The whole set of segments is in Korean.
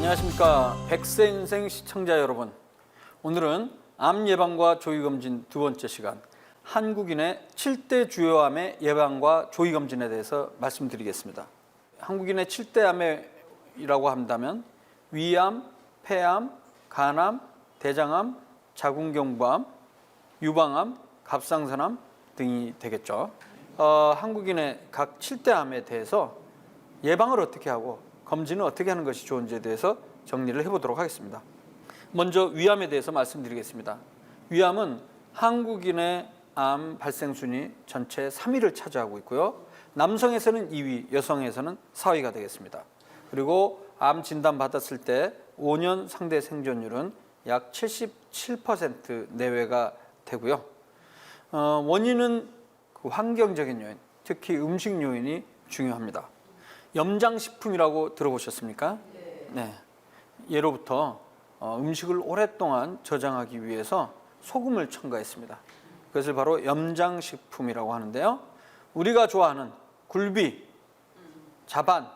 안녕하십니까. 백세 인생 시청자 여러분. 오늘은 암 예방과 조기검진 두 번째 시간, 한국인의 7대 주요 암의 예방과 조기검진에 대해서 말씀드리겠습니다. 한국인의 7대 암이라고 한다면 위암, 폐암, 간암, 대장암, 자궁경부암, 유방암, 갑상선암 등이 되겠죠. 한국인의 각 7대 암에 대해서 예방을 어떻게 하고 검진을 어떻게 하는 것이 좋은지에 대해서 정리를 해보도록 하겠습니다. 먼저 위암에 대해서 말씀드리겠습니다. 위암은 한국인의 암 발생 순위 전체 3위를 차지하고 있고요. 남성에서는 2위, 여성에서는 4위가 되겠습니다. 그리고 암 진단 받았을 때 5년 상대 생존율은 약 77% 내외가 되고요. 원인은 그 환경적인 요인, 특히 음식 요인이 중요합니다. 염장식품이라고 들어보셨습니까? 네. 예로부터 음식을 오랫동안 저장하기 위해서 소금을 첨가했습니다. 그것을 바로 염장식품이라고 하는데요. 우리가 좋아하는 굴비, 자반,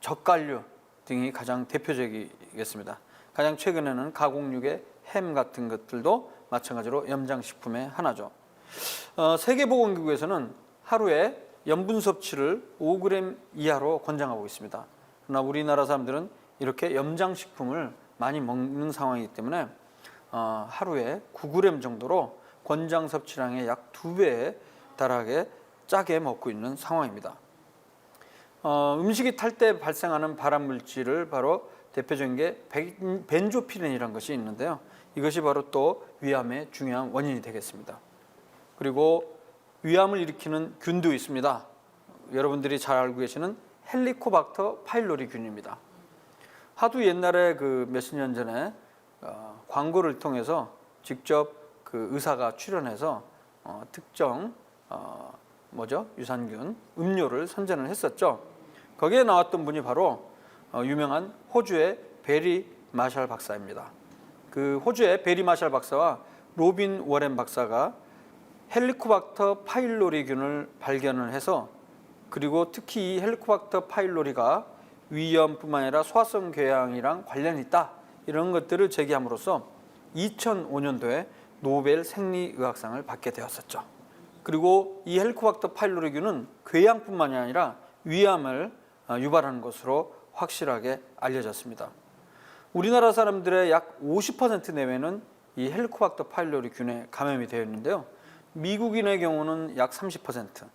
젓갈류 등이 가장 대표적이겠습니다. 가장 최근에는 가공육의 햄 같은 것들도 마찬가지로 염장식품의 하나죠. 세계보건기구에서는 하루에 염분 섭취를 5g 이하로 권장하고 있습니다. 그러나 우리나라 사람들은 이렇게 염장식품을 많이 먹는 상황이기 때문에 하루에 9g 정도로 권장 섭취량의 약 2배에 달하게 짜게 먹고 있는 상황입니다. 음식이 탈 때 발생하는 발암물질을 바로 대표적인 게 벤조피렌이라는 것이 있는데요. 이것이 바로 또 위암의 중요한 원인이 되겠습니다. 그리고 위암을 일으키는 균도 있습니다. 여러분들이 잘 알고 계시는 헬리코박터 파일로리 균입니다. 하도 옛날에 그 몇십 년 전에 광고를 통해서 직접 그 의사가 출연해서 특정 유산균 음료를 선전을 했었죠. 거기에 나왔던 분이 바로 유명한 호주의 베리 마샬 박사입니다. 그 호주의 베리 마샬 박사와 로빈 워렌 박사가 헬리코박터 파일로리균을 발견을 해서, 그리고 특히 이 헬리코박터 파일로리가 위염뿐만 아니라 소화성 궤양이랑 관련이 있다, 이런 것들을 제기함으로써 2005년도에 노벨 생리의학상을 받게 되었었죠. 그리고 이 헬리코박터 파일로리균은 궤양뿐만이 아니라 위암을 유발하는 것으로 확실하게 알려졌습니다. 우리나라 사람들의 약 50% 내외는 이 헬리코박터 파일로리균에 감염이 되어 있는데요. 미국인의 경우는 약 30%,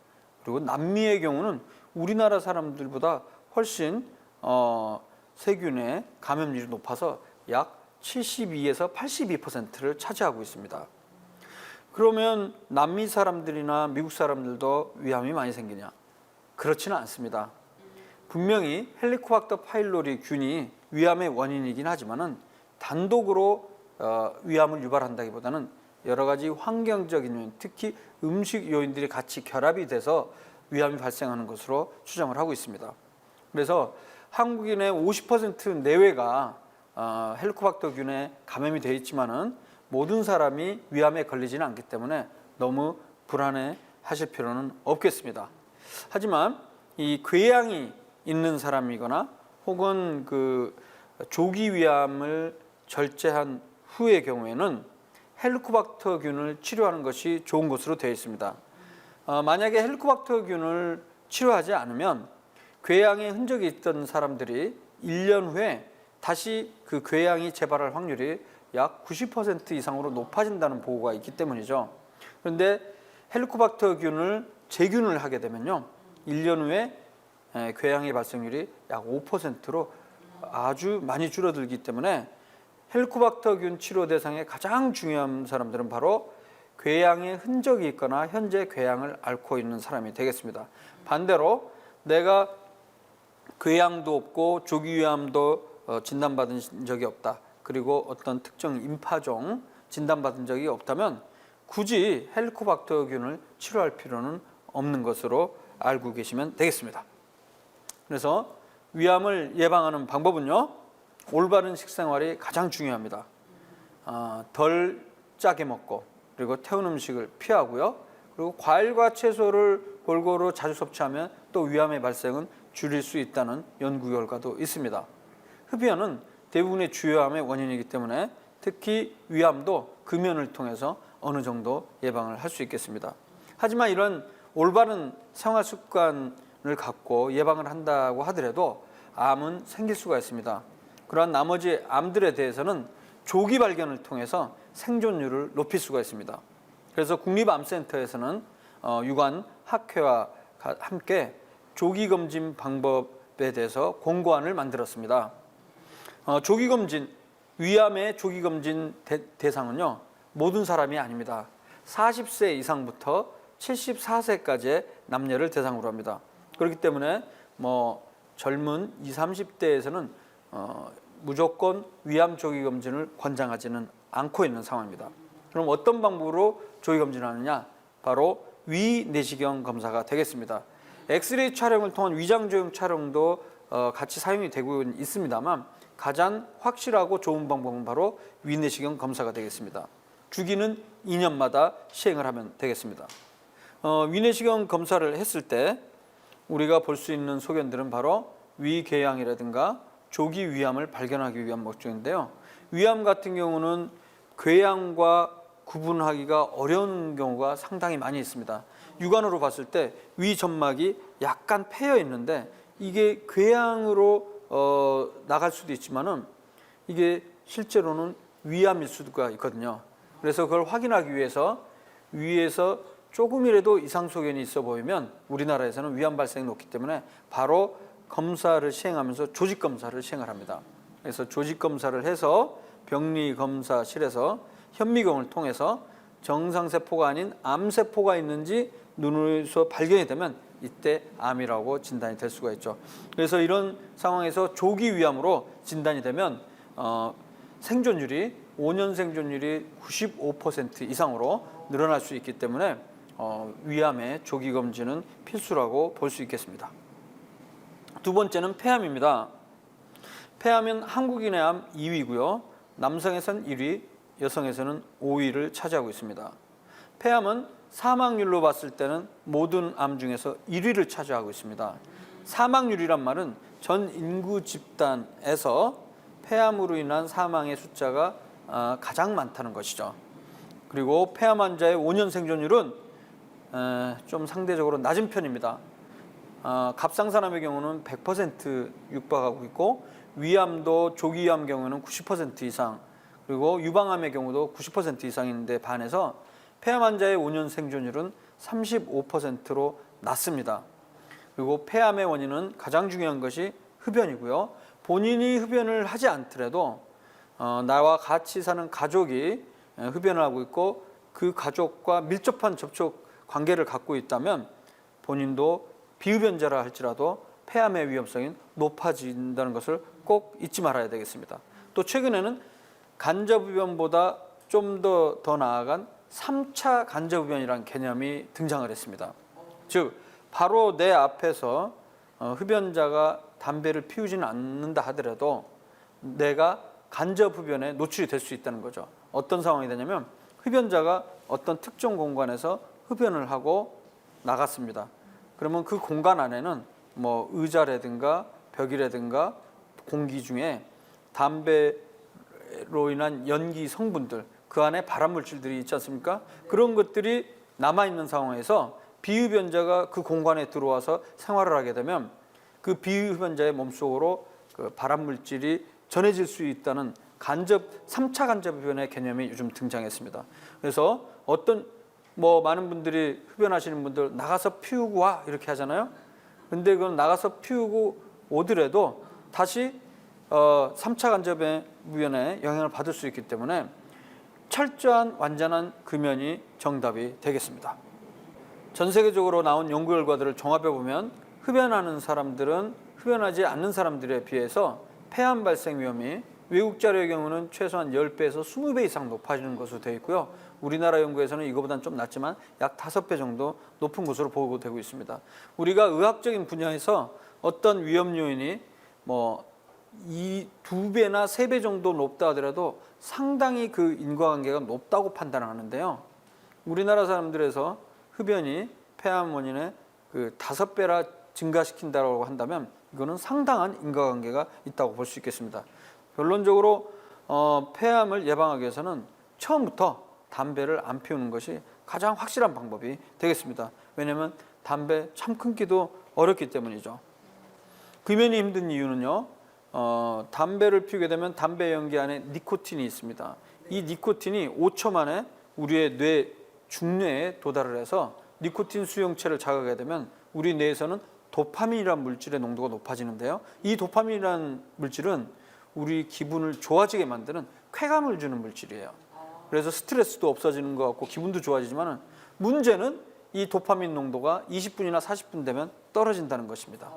그리고 남미의 경우는 우리나라 사람들보다 훨씬 세균의 감염률이 높아서 약 72에서 82%를 차지하고 있습니다. 그러면 남미 사람들이나 미국 사람들도 위암이 많이 생기냐? 그렇지는 않습니다. 분명히 헬리코박터 파일로리 균이 위암의 원인이긴 하지만은 단독으로 위암을 유발한다기보다는 여러 가지 환경적인 요인, 특히 음식 요인들이 같이 결합이 돼서 위암이 발생하는 것으로 추정을 하고 있습니다. 그래서 한국인의 50% 내외가 헬리코박터균에 감염이 되어 있지만은 모든 사람이 위암에 걸리지는 않기 때문에 너무 불안해 하실 필요는 없겠습니다. 하지만 이 궤양이 있는 사람이거나 혹은 그 조기 위암을 절제한 후의 경우에는 헬리코박터균을 치료하는 것이 좋은 것으로 되어 있습니다. 만약에 헬리코박터균을 치료하지 않으면 궤양의 흔적이 있던 사람들이 1년 후에 다시 그 궤양이 재발할 확률이 약 90% 이상으로 높아진다는 보고가 있기 때문이죠. 그런데 헬리코박터균을 재균을 하게 되면요, 1년 후에 궤양의 발생률이 약 5%로 아주 많이 줄어들기 때문에 헬리코박터균 치료 대상의 가장 중요한 사람들은 바로 궤양의 흔적이 있거나 현재 궤양을 앓고 있는 사람이 되겠습니다. 반대로 내가 궤양도 없고 조기위암도 진단받은 적이 없다, 그리고 어떤 특정 임파종 진단받은 적이 없다면 굳이 헬리코박터균을 치료할 필요는 없는 것으로 알고 계시면 되겠습니다. 그래서 위암을 예방하는 방법은요, 올바른 식생활이 가장 중요합니다. 덜 짜게 먹고, 그리고 태운 음식을 피하고요. 그리고 과일과 채소를 골고루 자주 섭취하면 또 위암의 발생은 줄일 수 있다는 연구 결과도 있습니다. 흡연은 대부분의 주요암의 원인이기 때문에 특히 위암도 금연을 통해서 어느 정도 예방을 할 수 있겠습니다. 하지만 이런 올바른 생활 습관을 갖고 예방을 한다고 하더라도 암은 생길 수가 있습니다. 그러한 나머지 암들에 대해서는 조기 발견을 통해서 생존율을 높일 수가 있습니다. 그래서 국립암센터에서는 유관 학회와 함께 조기 검진 방법에 대해서 공고안을 만들었습니다. 조기 검진, 위암의 조기 검진 대상은요, 모든 사람이 아닙니다. 40세 이상부터 74세까지의 남녀를 대상으로 합니다. 그렇기 때문에 젊은 20, 30대에서는 무조건 위암 조기 검진을 권장하지는 않고 있는 상황입니다. 그럼 어떤 방법으로 조기 검진을 하느냐? 바로 위내시경 검사가 되겠습니다. 엑스레이 촬영을 통한 위장조형 촬영도 같이 사용이 되고 있습니다만 가장 확실하고 좋은 방법은 바로 위내시경 검사가 되겠습니다. 주기는 2년마다 시행을 하면 되겠습니다. 위내시경 검사를 했을 때 우리가 볼 수 있는 소견들은 바로 위궤양이라든가 조기 위암을 발견하기 위한 목적인데요. 위암 같은 경우는 궤양과 구분하기가 어려운 경우가 상당히 많이 있습니다. 육안으로 봤을 때 위 점막이 약간 패여 있는데 이게 궤양으로 나갈 수도 있지만은 이게 실제로는 위암일 수가 있거든요. 그래서 그걸 확인하기 위해서 위에서 조금이라도 이상 소견이 있어 보이면 우리나라에서는 위암 발생이 높기 때문에 바로 검사를 시행하면서 조직 검사를 시행을 합니다. 그래서 조직 검사를 해서 병리검사실에서 현미경을 통해서 정상세포가 아닌 암세포가 있는지 눈으로서 발견이 되면 이때 암이라고 진단이 될 수가 있죠. 그래서 이런 상황에서 조기 위암으로 진단이 되면 생존율이 5년 생존율이 95% 이상으로 늘어날 수 있기 때문에 위암의 조기 검진은 필수라고 볼 수 있겠습니다. 두 번째는 폐암입니다. 폐암은 한국인의 암 2위고요. 남성에서는 1위, 여성에서는 5위를 차지하고 있습니다. 폐암은 사망률로 봤을 때는 모든 암 중에서 1위를 차지하고 있습니다. 사망률이란 말은 전 인구 집단에서 폐암으로 인한 사망의 숫자가 가장 많다는 것이죠. 그리고 폐암 환자의 5년 생존율은 좀 상대적으로 낮은 편입니다. 갑상선암의 경우는 100% 육박하고 있고 위암도 조기위암 경우는 90% 이상 그리고 유방암의 경우도 90% 이상인데 반해서 폐암 환자의 5년 생존율은 35%로 낮습니다. 그리고 폐암의 원인은 가장 중요한 것이 흡연이고요. 본인이 흡연을 하지 않더라도 나와 같이 사는 가족이 흡연을 하고 있고 그 가족과 밀접한 접촉 관계를 갖고 있다면 본인도 비흡연자라 할지라도 폐암의 위험성이 높아진다는 것을 꼭 잊지 말아야 되겠습니다. 또 최근에는 간접흡연보다 좀 더 나아간 3차 간접흡연이라는 개념이 등장을 했습니다. 즉 바로 내 앞에서 흡연자가 담배를 피우지는 않는다 하더라도 내가 간접흡연에 노출이 될 수 있다는 거죠. 어떤 상황이 되냐면 흡연자가 어떤 특정 공간에서 흡연을 하고 나갔습니다. 그러면 그 공간 안에는 의자라든가 벽이라든가 공기 중에 담배로 인한 연기 성분들, 그 안에 발암물질들이 있지 않습니까? 그런 것들이 남아있는 상황에서 비흡연자가 그 공간에 들어와서 생활을 하게 되면 그 비흡연자의 몸속으로 그 발암물질이 전해질 수 있다는 3차 간접흡연의 개념이 요즘 등장했습니다. 그래서 많은 분들이 흡연하시는 분들 나가서 피우고 와 이렇게 하잖아요. 근데 그건 나가서 피우고 오더라도 다시 3차 간접흡연의 영향을 받을 수 있기 때문에 철저한 완전한 금연이 정답이 되겠습니다. 전 세계적으로 나온 연구 결과들을 종합해 보면 흡연하는 사람들은 흡연하지 않는 사람들에 비해서 폐암 발생 위험이 외국 자료의 경우는 최소한 10배에서 20배 이상 높아지는 것으로 되어 있고요. 우리나라 연구에서는 이거보다는 좀 낮지만 약 5배 정도 높은 것으로 보고되고 있습니다. 우리가 의학적인 분야에서 어떤 위험 요인이 2배나 3배 정도 높다 하더라도 상당히 그 인과관계가 높다고 판단하는데요. 우리나라 사람들에서 흡연이 폐암 원인의 5배나 증가시킨다고 한다면 이거는 상당한 인과관계가 있다고 볼 수 있겠습니다. 결론적으로 폐암을 예방하기 위해서는 처음부터 담배를 안 피우는 것이 가장 확실한 방법이 되겠습니다. 왜냐하면 담배 참 끊기도 어렵기 때문이죠. 금연이 힘든 이유는요, 담배를 피우게 되면 담배 연기 안에 니코틴이 있습니다. 이 니코틴이 5초 만에 우리의 뇌 중뇌에 도달을 해서 니코틴 수용체를 자극하게 되면 우리 뇌에서는 도파민이라는 물질의 농도가 높아지는데요. 이 도파민이라는 물질은 우리 기분을 좋아지게 만드는 쾌감을 주는 물질이에요. 그래서 스트레스도 없어지는 것 같고 기분도 좋아지지만 문제는 이 도파민 농도가 20분이나 40분 되면 떨어진다는 것입니다.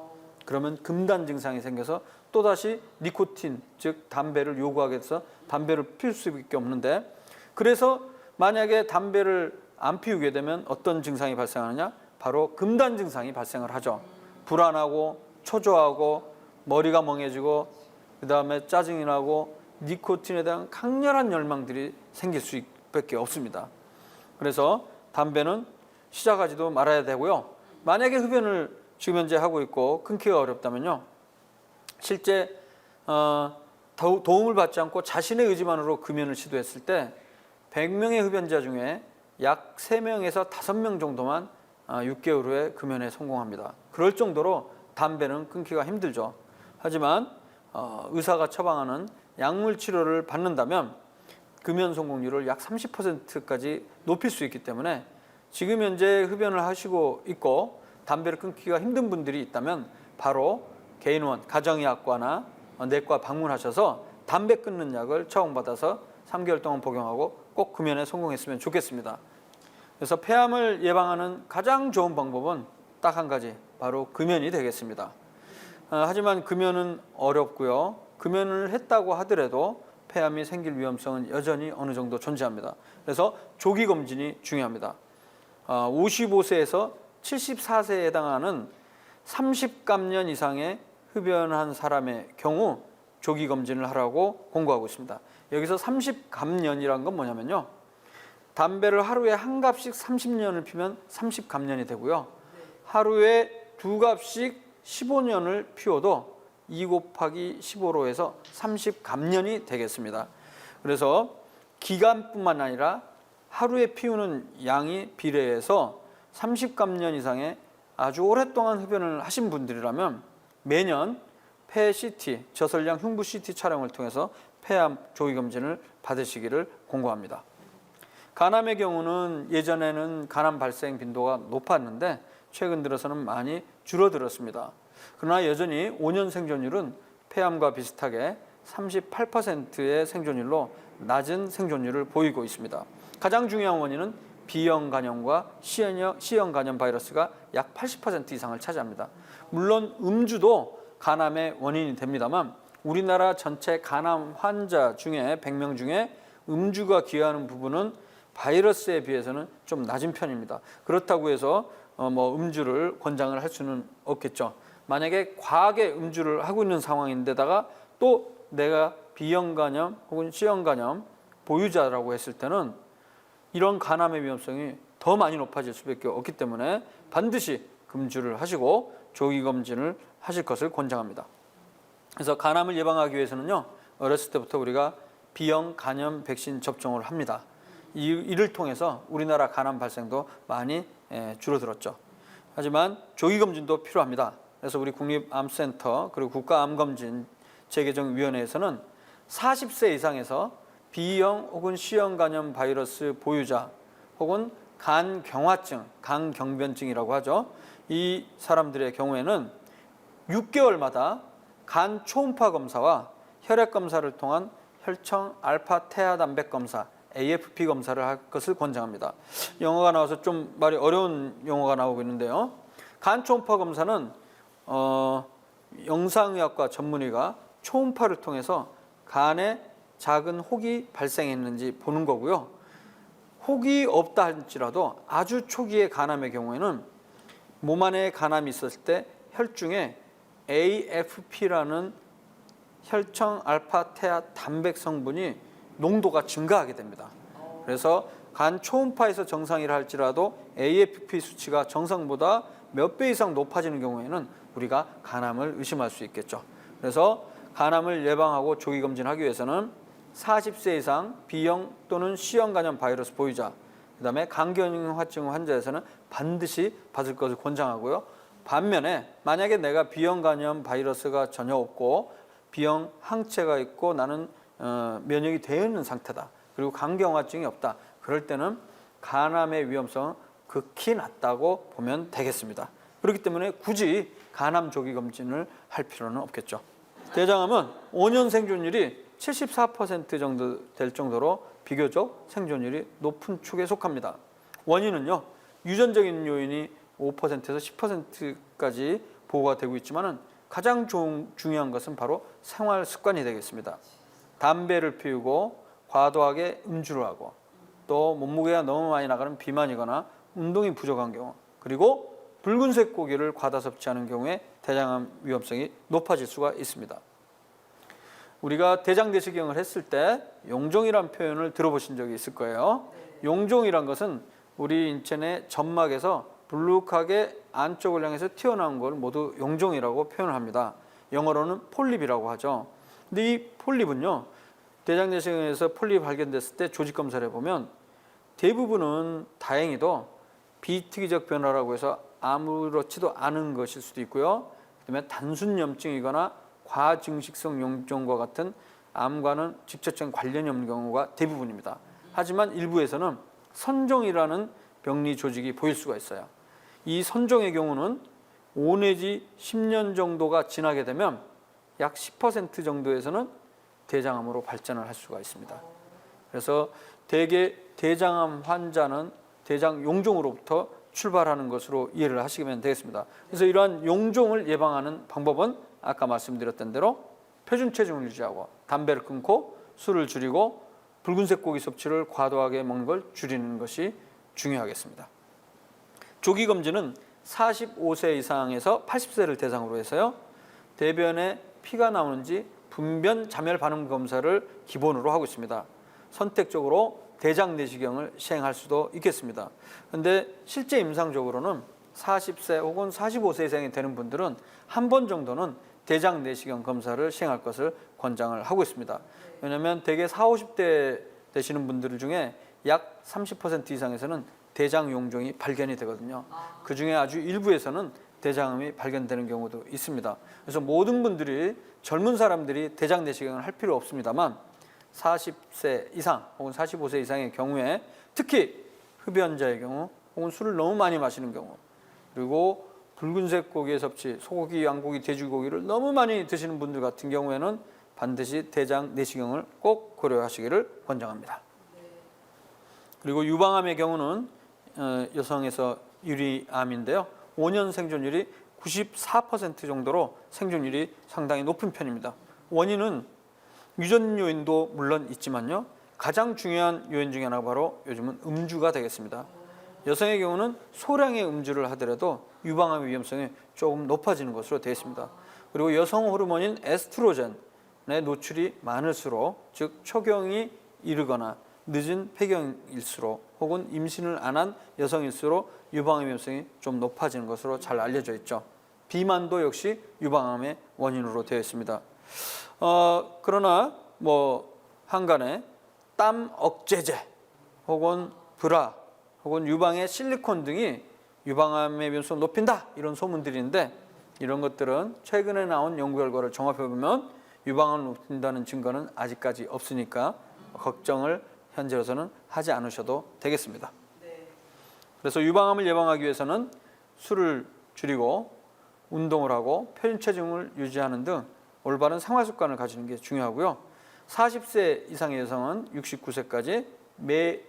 그러면 금단 증상이 생겨서 또다시 니코틴, 즉 담배를 요구하게 돼서 담배를 피울 수밖에 없는데, 그래서 만약에 담배를 안 피우게 되면 어떤 증상이 발생하느냐? 바로 금단 증상이 발생을 하죠. 불안하고 초조하고 머리가 멍해지고 그다음에 짜증이 나고 니코틴에 대한 강렬한 열망들이 생길 수밖에 없습니다. 그래서 담배는 시작하지도 말아야 되고요. 만약에 흡연을 지금 현재 하고 있고 끊기가 어렵다면요, 실제 도움을 받지 않고 자신의 의지만으로 금연을 시도했을 때 100명의 흡연자 중에 약 3명에서 5명 정도만 6개월 후에 금연에 성공합니다. 그럴 정도로 담배는 끊기가 힘들죠. 하지만 의사가 처방하는 약물 치료를 받는다면 금연 성공률을 약 30%까지 높일 수 있기 때문에 지금 현재 흡연을 하시고 있고 담배를 끊기가 힘든 분들이 있다면 바로 개인원, 가정의학과나 내과 방문하셔서 담배 끊는 약을 처방받아서 3개월 동안 복용하고 꼭 금연에 성공했으면 좋겠습니다. 그래서 폐암을 예방하는 가장 좋은 방법은 딱 한 가지, 바로 금연이 되겠습니다. 하지만 금연은 어렵고요. 금연을 했다고 하더라도 폐암이 생길 위험성은 여전히 어느 정도 존재합니다. 그래서 조기검진이 중요합니다. 55세에서 74세에 해당하는 30감년 이상의 흡연한 사람의 경우 조기검진을 하라고 공고하고 있습니다. 여기서 30감년이란 건 뭐냐면요, 담배를 하루에 한 갑씩 30년을 피우면 30감년이 되고요, 하루에 2갑씩 15년을 피워도 2 곱하기 15로 해서 30감년이 되겠습니다. 그래서 기간뿐만 아니라 하루에 피우는 양이 비례해서 30감년 이상의 아주 오랫동안 흡연을 하신 분들이라면 매년 폐 CT, 저설량 흉부 CT 촬영을 통해서 폐암 조기검진을 받으시기를 공고합니다. 간암의 경우는 예전에는 간암 발생 빈도가 높았는데 최근 들어서는 많이 줄어들었습니다. 그러나 여전히 5년 생존율은 폐암과 비슷하게 38%의 생존율로 낮은 생존율을 보이고 있습니다. 가장 중요한 원인은 B형 간염과 C형 간염 바이러스가 약 80% 이상을 차지합니다. 물론 음주도 간암의 원인이 됩니다만 우리나라 전체 간암 환자 중에 100명 중에 음주가 기여하는 부분은 바이러스에 비해서는 좀 낮은 편입니다. 그렇다고 해서 음주를 권장을 할 수는 없겠죠. 만약에 과하게 음주를 하고 있는 상황인데다가 또 내가 B형 간염 혹은 C형 간염 보유자라고 했을 때는 이런 간암의 위험성이 더 많이 높아질 수밖에 없기 때문에 반드시 금주를 하시고 조기검진을 하실 것을 권장합니다. 그래서 간암을 예방하기 위해서는요, 어렸을 때부터 우리가 B형 간염 백신 접종을 합니다. 이를 통해서 우리나라 간암 발생도 많이 줄어들었죠. 하지만 조기검진도 필요합니다. 그래서 우리 국립암센터 그리고 국가암검진 재개정위원회에서는 40세 이상에서 B형 혹은 C형 간염 바이러스 보유자 혹은 간경화증, 간경변증이라고 하죠. 이 사람들의 경우에는 6개월마다 간 초음파 검사와 혈액 검사를 통한 혈청 알파 태아 단백 검사 AFP 검사를 할 것을 권장합니다. 영어가 나와서 좀 말이 어려운 용어가 나오고 있는데요. 간 초음파 검사는 영상의학과 전문의가 초음파를 통해서 간에 작은 혹이 발생했는지 보는 거고요. 혹이 없다 할지라도 아주 초기의 간암의 경우에는 몸 안에 간암이 있었을 때 혈중에 AFP라는 혈청 알파 태아 단백 성분이 농도가 증가하게 됩니다. 그래서 간 초음파에서 정상이라 할지라도 AFP 수치가 정상보다 몇 배 이상 높아지는 경우에는 우리가 간암을 의심할 수 있겠죠. 그래서 간암을 예방하고 조기 검진하기 위해서는 40세 이상 B형 또는 C형 간염 바이러스 보유자, 그다음에 간경화증 환자에서는 반드시 받을 것을 권장하고요. 반면에 만약에 내가 B형 간염 바이러스가 전혀 없고 B형 항체가 있고 나는 면역이 되어 있는 상태다. 그리고 간경화증이 없다. 그럴 때는 간암의 위험성은 극히 낮다고 보면 되겠습니다. 그렇기 때문에 굳이 간암 조기 검진을 할 필요는 없겠죠. 대장암은 5년 생존율이 74% 정도 될 정도로 비교적 생존율이 높은 축에 속합니다. 원인은요, 유전적인 요인이 5%에서 10%까지 보고가 되고 있지만은 가장 중요한 것은 바로 생활 습관이 되겠습니다. 담배를 피우고 과도하게 음주를 하고 또 몸무게가 너무 많이 나가는 비만이거나 운동이 부족한 경우, 그리고 붉은색 고기를 과다 섭취하는 경우에 대장암 위험성이 높아질 수가 있습니다. 우리가 대장 내시경을 했을 때 용종이라는 표현을 들어보신 적이 있을 거예요. 용종이란 것은 우리 인체 내 점막에서 불룩하게 안쪽을 향해서 튀어나온 걸 모두 용종이라고 표현을 합니다. 영어로는 폴립이라고 하죠. 근데 이 폴립은요, 대장 내시경에서 폴립이 발견됐을 때 조직 검사를 해보면 대부분은 다행히도 비특이적 변화라고 해서 아무렇지도 않은 것일 수도 있고요. 그다음에 단순 염증이거나 과증식성 용종과 같은 암과는 직접적인 관련이 없는 경우가 대부분입니다. 하지만 일부에서는 선종이라는 병리 조직이 보일 수가 있어요. 이 선종의 경우는 5 내지 10년 정도가 지나게 되면 약 10% 정도에서는 대장암으로 발전을 할 수가 있습니다. 그래서 대개 대장암 환자는 대장 용종으로부터 출발하는 것으로 이해를 하시면 되겠습니다. 그래서 이러한 용종을 예방하는 방법은 아까 말씀드렸던 대로 표준 체중을 유지하고 담배를 끊고 술을 줄이고 붉은색 고기 섭취를 과도하게 먹는 걸 줄이는 것이 중요하겠습니다. 조기 검진은 45세 이상에서 80세를 대상으로 해서요, 대변에 피가 나오는지 분변 자멸 반응 검사를 기본으로 하고 있습니다. 선택적으로 대장 내시경을 시행할 수도 있겠습니다. 그런데 실제 임상적으로는 40세 혹은 45세 이상이 되는 분들은 한 번 정도는 대장 내시경 검사를 시행할 것을 권장을 하고 있습니다. 왜냐하면 대개 40, 50대 되시는 분들 중에 약 30% 이상에서는 대장 용종이 발견이 되거든요. 그중에 아주 일부에서는 대장암이 발견되는 경우도 있습니다. 그래서 모든 분들이, 젊은 사람들이 대장 내시경을 할 필요 없습니다만 40세 이상 혹은 45세 이상의 경우에, 특히 흡연자의 경우 혹은 술을 너무 많이 마시는 경우, 그리고 붉은색 고기의 섭취, 소고기, 양고기, 돼지고기를 너무 많이 드시는 분들 같은 경우에는 반드시 대장 내시경을 꼭 고려하시기를 권장합니다. 그리고 유방암의 경우는 여성에서 유리암인데요, 5년 생존율이 94% 정도로 생존율이 상당히 높은 편입니다. 원인은 유전 요인도 물론 있지만요, 가장 중요한 요인 중에 하나가 바로 요즘은 음주가 되겠습니다. 여성의 경우는 소량의 음주를 하더라도 유방암의 위험성이 조금 높아지는 것으로 되어 있습니다. 그리고 여성 호르몬인 에스트로겐의 노출이 많을수록, 즉 초경이 이르거나 늦은 폐경일수록 혹은 임신을 안 한 여성일수록 유방암의 위험성이 좀 높아지는 것으로 잘 알려져 있죠. 비만도 역시 유방암의 원인으로 되어 있습니다. 그러나 한간에 땀 억제제 혹은 브라 혹은 유방의 실리콘 등이 유방암의 위험성을 높인다, 이런 소문들이 있는데, 이런 것들은 최근에 나온 연구 결과를 종합해 보면 유방암을 높인다는 증거는 아직까지 없으니까 걱정을 현재로서는 하지 않으셔도 되겠습니다. 그래서 유방암을 예방하기 위해서는 술을 줄이고 운동을 하고 표준 체중을 유지하는 등 올바른 생활 습관을 가지는 게 중요하고요. 40세 이상의 여성은 69세까지 매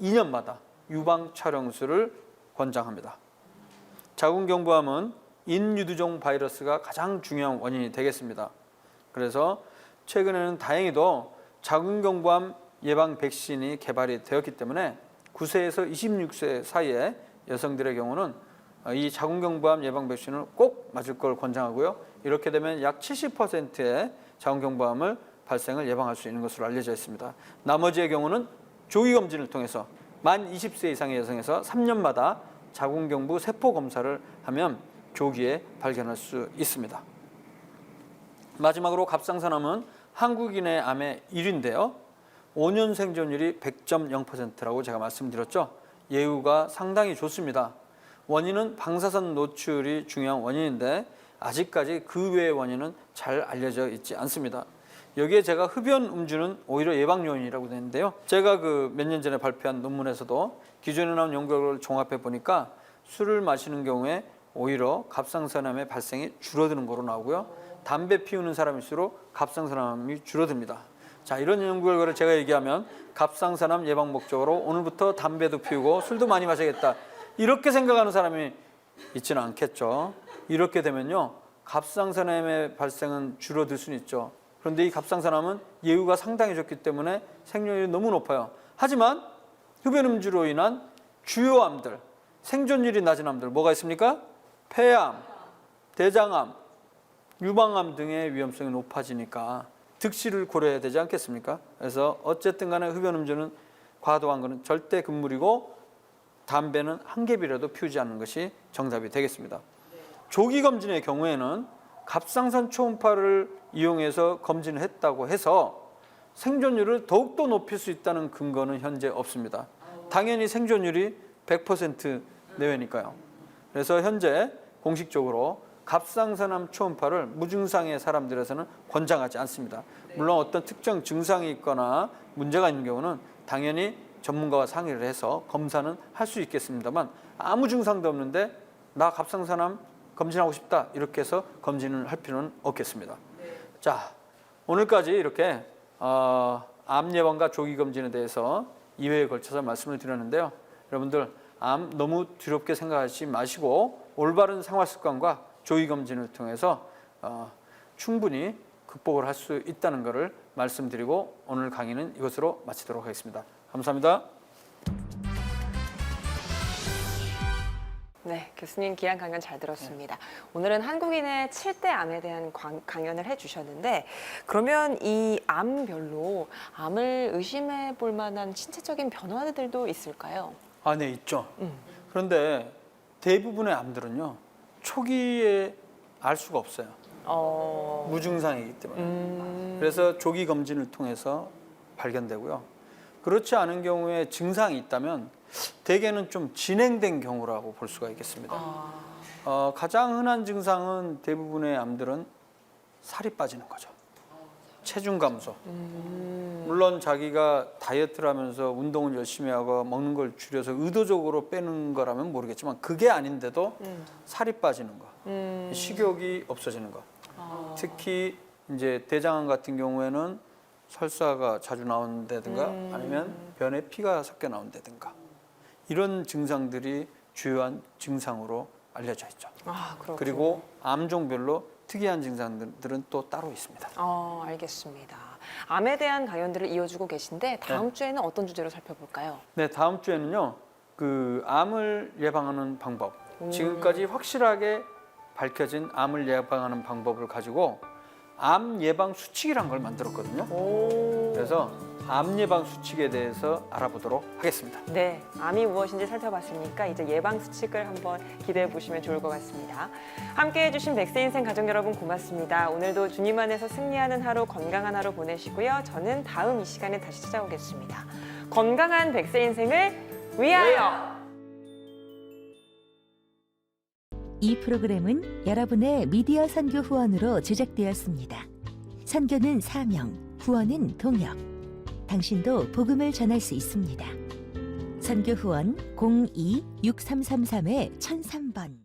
2년마다 유방 촬영술을 권장합니다. 자궁경부암은 인유두종 바이러스가 가장 중요한 원인이 되겠습니다. 그래서 최근에는 다행히도 자궁경부암 예방 백신이 개발이 되었기 때문에 9세에서 26세 사이의 여성들의 경우는 이 자궁경부암 예방 백신을 꼭 맞을 걸 권장하고요. 이렇게 되면 약 70%의 자궁경부암을 발생을 예방할 수 있는 것으로 알려져 있습니다. 나머지의 경우는 조기 검진을 통해서 만 20세 이상의 여성에서 3년마다 자궁경부 세포 검사를 하면 조기에 발견할 수 있습니다. 마지막으로 갑상선암은 한국인의 암의 1위인데요. 5년 생존율이 100.0%라고 제가 말씀드렸죠. 예후가 상당히 좋습니다. 원인은 방사선 노출이 중요한 원인인데 아직까지 그 외의 원인은 잘 알려져 있지 않습니다. 여기에 제가 흡연 음주는 오히려 예방 요인이라고 되는데요. 제가 그 몇 년 전에 발표한 논문에서도 기존에 나온 연구 결과를 종합해 보니까 술을 마시는 경우에 오히려 갑상선암의 발생이 줄어드는 거로 나오고요. 담배 피우는 사람일수록 갑상선암이 줄어듭니다. 자, 이런 연구 결과를 제가 얘기하면 갑상선암 예방 목적으로 오늘부터 담배도 피우고 술도 많이 마셔야겠다, 이렇게 생각하는 사람이 있지는 않겠죠. 이렇게 되면요, 갑상선암의 발생은 줄어들 수는 있죠. 그런데 이 갑상선암은 예후가 상당히 좋기 때문에 생존율이 너무 높아요. 하지만 흡연 음주로 인한 주요 암들, 생존율이 낮은 암들 뭐가 있습니까? 폐암, 대장암, 유방암 등의 위험성이 높아지니까 득실을 고려해야 되지 않겠습니까? 그래서 어쨌든 간에 흡연 음주는 과도한 것은 절대 금물이고 담배는 한 갭이라도 피우지 않는 것이 정답이 되겠습니다. 조기 검진의 경우에는 갑상선 초음파를 이용해서 검진을 했다고 해서 생존율을 더욱더 높일 수 있다는 근거는 현재 없습니다. 당연히 생존율이 100% 내외니까요. 그래서 현재 공식적으로 갑상선암 초음파를 무증상의 사람들에서는 권장하지 않습니다. 물론 어떤 특정 증상이 있거나 문제가 있는 경우는 당연히 전문가와 상의를 해서 검사는 할 수 있겠습니다만, 아무 증상도 없는데 나 갑상선암 검진하고 싶다 이렇게 해서 검진을 할 필요는 없겠습니다. 자, 오늘까지 이렇게 암 예방과 조기 검진에 대해서 2회에 걸쳐서 말씀을 드렸는데요. 여러분들 암 너무 두렵게 생각하지 마시고 올바른 생활 습관과 조기 검진을 통해서 충분히 극복을 할 수 있다는 것을 말씀드리고 오늘 강의는 이것으로 마치도록 하겠습니다. 감사합니다. 네, 교수님 귀한 강연 잘 들었습니다. 오늘은 한국인의 7대 암에 대한 강연을 해주셨는데, 그러면 이 암별로 암을 의심해 볼 만한 신체적인 변화들도 있을까요? 아, 네, 있죠. 그런데 대부분의 암들은요, 초기에 알 수가 없어요. 무증상이기 때문에. 그래서 조기 검진을 통해서 발견되고요. 그렇지 않은 경우에 증상이 있다면 대개는 좀 진행된 경우라고 볼 수가 있겠습니다. 가장 흔한 증상은 대부분의 암들은 살이 빠지는 거죠. 체중 감소. 물론 자기가 다이어트를 하면서 운동을 열심히 하고 먹는 걸 줄여서 의도적으로 빼는 거라면 모르겠지만 그게 아닌데도 살이 빠지는 거, 식욕이 없어지는 거. 특히 이제 대장암 같은 경우에는 설사가 자주 나온다든가 아니면 변에 피가 섞여 나온다든가, 이런 증상들이 주요한 증상으로 알려져 있죠. 그리고 암종별로 특이한 증상들은 또 따로 있습니다. 알겠습니다. 암에 대한 강연들을 이어주고 계신데 다음 주에는 어떤 주제로 살펴볼까요? 네, 다음 주에는요, 그 암을 예방하는 방법, 지금까지 확실하게 밝혀진 암을 예방하는 방법을 가지고 암 예방 수칙이란 걸 만들었거든요. 그래서 암 예방 수칙에 대해서 알아보도록 하겠습니다. 네, 암이 무엇인지 살펴봤으니까 이제 예방 수칙을 한번 기대해 보시면 좋을 것 같습니다. 함께해 주신 백세인생 가족 여러분 고맙습니다. 오늘도 주님 안에서 승리하는 하루, 건강한 하루 보내시고요. 저는 다음 이 시간에 다시 찾아오겠습니다. 건강한 백세인생을 위하여! 이 프로그램은 여러분의 미디어 선교 후원으로 제작되었습니다. 선교는 사명, 후원은 동역. 당신도 복음을 전할 수 있습니다. 선교 후원 02-6333-1003번